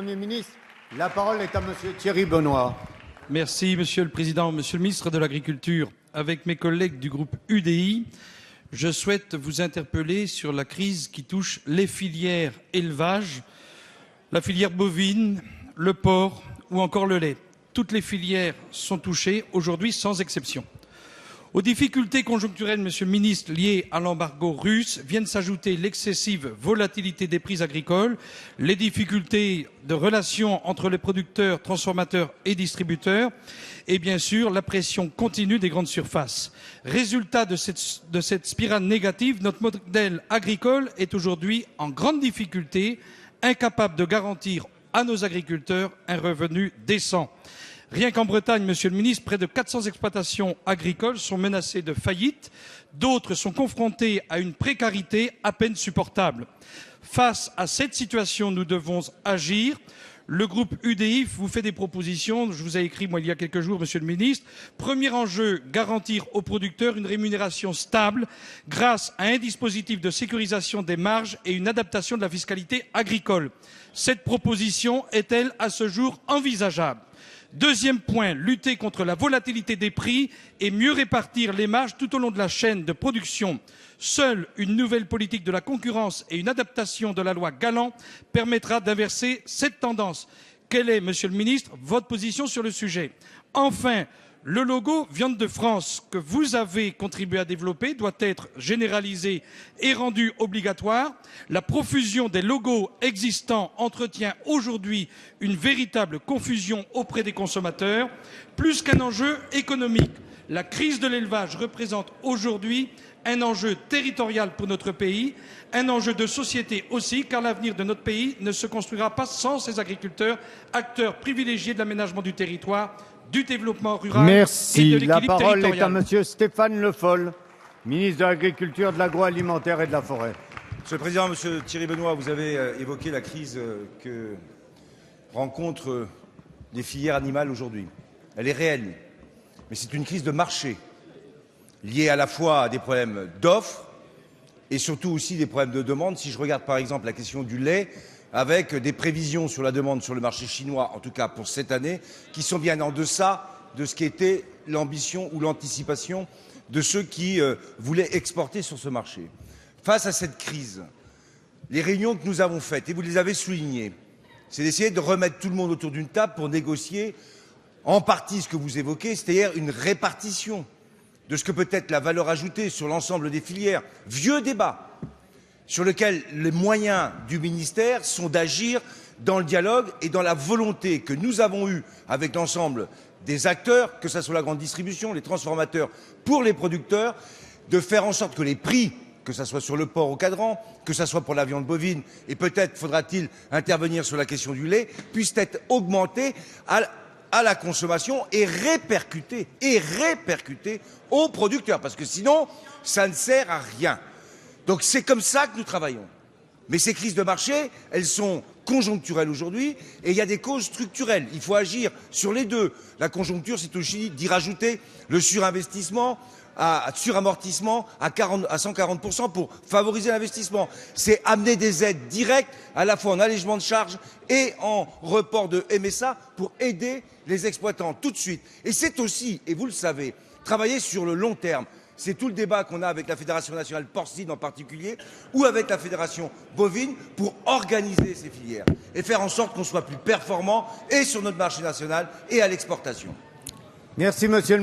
Premier ministre. La parole est à Monsieur Thierry Benoît. Merci, Monsieur le Président. Monsieur le ministre de l'Agriculture, avec mes collègues du groupe UDI, je souhaite vous interpeller sur la crise qui touche les filières élevage, la filière bovine, le porc ou encore le lait. Toutes les filières sont touchées aujourd'hui sans exception. Aux difficultés conjoncturelles, Monsieur le ministre, liées à l'embargo russe, viennent s'ajouter l'excessive volatilité des prix agricoles, les difficultés de relations entre les producteurs, transformateurs et distributeurs, et bien sûr la pression continue des grandes surfaces. Résultat de cette spirale négative, notre modèle agricole est aujourd'hui en grande difficulté, incapable de garantir à nos agriculteurs un revenu décent. Rien qu'en Bretagne, Monsieur le ministre, près de 400 exploitations agricoles sont menacées de faillite. D'autres sont confrontées à une précarité à peine supportable. Face à cette situation, nous devons agir. Le groupe UDI vous fait des propositions. Je vous ai écrit, il y a quelques jours, Monsieur le ministre. Premier enjeu, garantir aux producteurs une rémunération stable grâce à un dispositif de sécurisation des marges et une adaptation de la fiscalité agricole. Cette proposition est-elle à ce jour envisageable ? Deuxième point, lutter contre la volatilité des prix et mieux répartir les marges tout au long de la chaîne de production. Seule une nouvelle politique de la concurrence et une adaptation de la loi Galland permettra d'inverser cette tendance. Quelle est, Monsieur le ministre, votre position sur le sujet ? Enfin, le logo Viande de France que vous avez contribué à développer doit être généralisé et rendu obligatoire. La profusion des logos existants entretient aujourd'hui une véritable confusion auprès des consommateurs. Plus qu'un enjeu économique, la crise de l'élevage représente aujourd'hui un enjeu territorial pour notre pays, un enjeu de société aussi, car l'avenir de notre pays ne se construira pas sans ses agriculteurs, acteurs privilégiés de l'aménagement du territoire, du développement rural et de l'équilibre territorial. La parole est à Monsieur Stéphane Le Foll, ministre de l'Agriculture, de l'Agroalimentaire et de la Forêt. Monsieur le Président, Monsieur Thierry Benoît, vous avez évoqué la crise que rencontrent les filières animales aujourd'hui. Elle est réelle, mais c'est une crise de marché, liée à la fois à des problèmes d'offres et surtout aussi des problèmes de demande. Si je regarde par exemple la question du lait, avec des prévisions sur la demande sur le marché chinois, en tout cas pour cette année, qui sont bien en deçà de ce qui était l'ambition ou l'anticipation de ceux qui voulaient exporter sur ce marché. Face à cette crise, les réunions que nous avons faites, et vous les avez soulignées, c'est d'essayer de remettre tout le monde autour d'une table pour négocier en partie ce que vous évoquez, c'est-à-dire une répartition de ce que peut être la valeur ajoutée sur l'ensemble des filières. Vieux débat sur lequel les moyens du ministère sont d'agir dans le dialogue et dans la volonté que nous avons eue avec l'ensemble des acteurs, que ce soit la grande distribution, les transformateurs, pour les producteurs, de faire en sorte que les prix, que ce soit sur le porc au cadran, que ce soit pour la viande bovine, et peut-être faudra-t-il intervenir sur la question du lait, puissent être augmentés à la consommation et répercutés aux producteurs, parce que sinon, ça ne sert à rien. Donc c'est comme ça que nous travaillons. Mais ces crises de marché, elles sont conjoncturelles aujourd'hui et il y a des causes structurelles. Il faut agir sur les deux. La conjoncture, c'est aussi d'y rajouter le surinvestissement, suramortissement à 140% pour favoriser l'investissement. C'est amener des aides directes, à la fois en allègement de charges et en report de MSA pour aider les exploitants tout de suite. Et c'est aussi, et vous le savez, travailler sur le long terme. C'est tout le débat qu'on a avec la Fédération nationale porcine en particulier, ou avec la Fédération bovine, pour organiser ces filières et faire en sorte qu'on soit plus performant et sur notre marché national et à l'exportation. Merci, Monsieur le